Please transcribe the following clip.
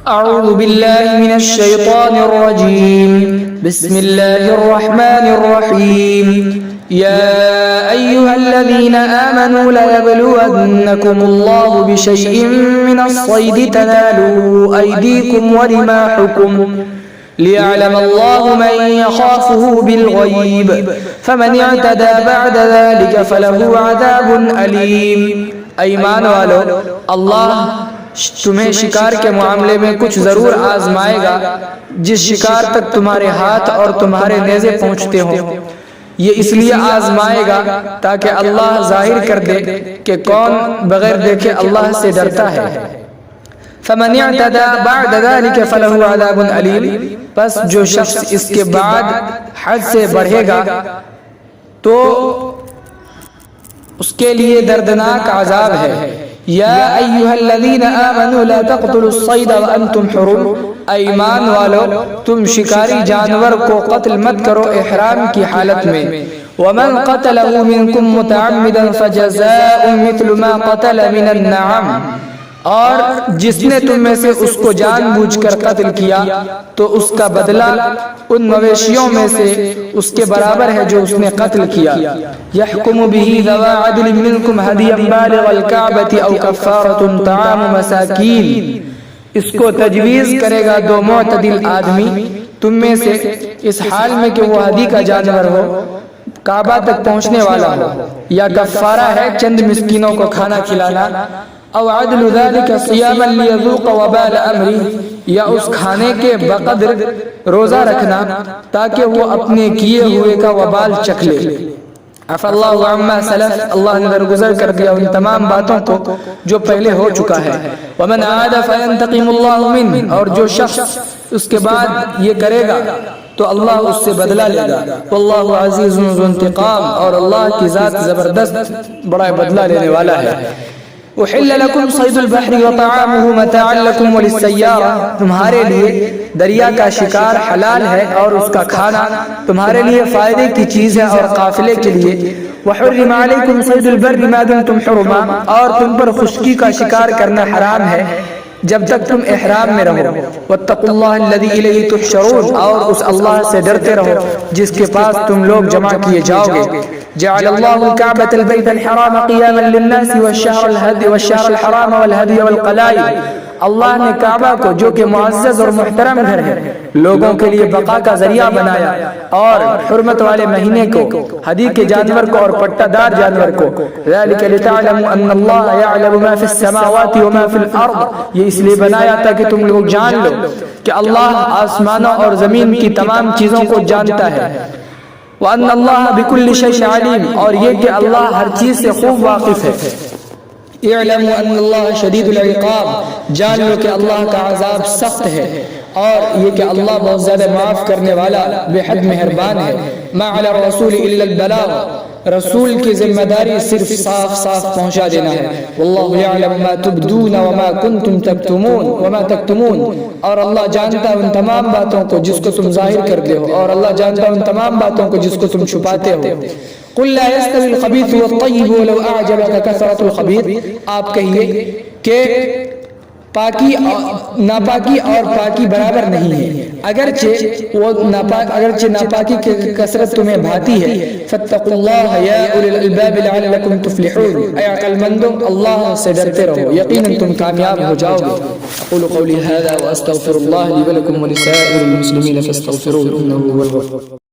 أعوذ بالله من الشيطان الرجيم. بسم الله الرحمن الرحيم. يا أيها الذين آمنوا ليبلونكم الله بشيء من الصيد تناله أيديكم ورماحكم ليعلم الله من يخافه بالغيب فمن اعتدى بعد ذلك فله عذاب أليم. ایمان والو، اللہ تمہیں شکار کے معاملے میں کچھ ضرور آزمائے گا جس شکار تک تمہارے ہاتھ اور تمہارے نیزے پہنچتے ہوں. یہ اس لیے آزمائے گا تاکہ اللہ ظاہر کر دے کہ کون بغیر دیکھے اللہ سے ڈرتا ہے. فمن اعتدى بعد ذلك فله عذاب أليم. پس جو شخص اس کے بعد حد سے بڑھے گا تو اس کے لیے دردناک عذاب ہے. یا ایھا الذین آمنوا لا تقتلوا الصید وانتم حرم. ایمان والو، تم شکاری جانور کو قتل مت کرو احرام کی حالت میں. ومن قتله منکم متعمدا فجزاء مثل ما قتل من النعم. اور جس نے تم میں سے اس کو جان بوجھ کر قتل کیا تو اس کا بدلہ ان مویشیوں میں سے اس کے برابر ہے جو اس نے قتل کیا. یحکم به ذو عدل منکم هدیا بالغ الکعبۃ او کفارۃ طعام مساکین. اس کو تجویز کرے گا دو معتدل آدمی تم میں سے اس حال میں کہ وہ ہدی کا جانور ہو، کعبہ تک پہنچنے والا ہو، یا کفارہ ہے چند مسکینوں کو کھانا کھلانا، او عدل ذلك صیاما لیذوق وبال امری، یا اس کھانے کے بقدر روزہ رکھنا تاکہ وہ اپنے کیے ہوئے کا وبال چکھ لے. عفا اللہ عما سلف. اللہ نے درگزر کر دیا ان تمام باتوں کو جو پہلے ہو چکا ہے. ومن عاد فینتقم اللہ منہ. اور جو شخص اس کے بعد یہ کرے گا تو اللہ اس سے بدلہ لے گا. واللہ عزیز ذو انتقام. اور اللہ کی ذات زبردست بڑا بدلہ لینے والا ہے. احل لکم صید البحر وطعامہ متاعا لکم وللسیارہ. تمہارے لیے دریا کا شکار حلال ہے اور اس کا کھانا تمہارے لیے فائدے کی چیز ہے اور قافلے کے لیے. وحرم علیکم صید البر ما دمتم حرما. اور تم پر خشکی کا شکار کرنا حرام ہے جب تک تم احرام میں رہو. واتقوا اللہ الذی الیہ تحشرون. اور اس اللہ سے ڈرتے رہو جس کے پاس تم لوگ جمع کیے جاؤ گے. جعل اللہ الکعبۃ البیت الحرام قیاما للناس والشہر الحرام والہدی والقلائد. اللہ نے کعبہ کو جو کہ معزز اور محترم گھر ہے لوگوں کے لیے بقا کا ذریعہ بنایا، اور حرمت والے مہینے کو، ہدی کے جانور کو اور پٹہ دار جانور کو. ذلک لتعلموا ان اللہ یعلم ما فی السماوات وما فی الارض. یہ اس لیے بنایا تاکہ تم لوگ جان لو کہ اللہ آسمانوں اور زمین کی تمام چیزوں کو جانتا ہے. وان اللہ بکل شیء علیم. اور یہ کہ اللہ ہر چیز سے خوب واقف ہے. اعلموا ان اللہ شدید العقاب. جان لو کہ اللہ کا عذاب سخت ہے، اور یہ کہ اللہ بہت زیادہ معاف کرنے والا بے حد مہربان ہے. ما علی الرسول الا البلاغ. رسول کی ذمہ داری صرف صاف پہنچا دینا ہے. واللہ یعلم ما تبدون وما کنتم تکتمون. اور اللہ جانتا ہے ان تمام باتوں کو جس کو تم ظاہر کرتے ہو، اور اللہ جانتا ہے ان تمام باتوں کو جس کو تم چھپاتے ہو. قل لا يستوي الخبيث والطيب ولو اعجبك كثرة الخبيث. آپ کہیے کہ ناپاکی اور پاکی برابر نہیں ہے، اگرچہ ناپاکی کی کثرت تمہیں بھاتی ہے. فاتقوا اللہ یا اولی الالباب لعلکم تفلحون. اے عقل مندو، اللہ سے ڈرتے رہو، یقیناً تم کامیاب ہو جاؤ گے. اقول قولی هذا واستغفر اللہ لی ولکم ولسائر المسلمین فاستغفروه انه هو الغفور.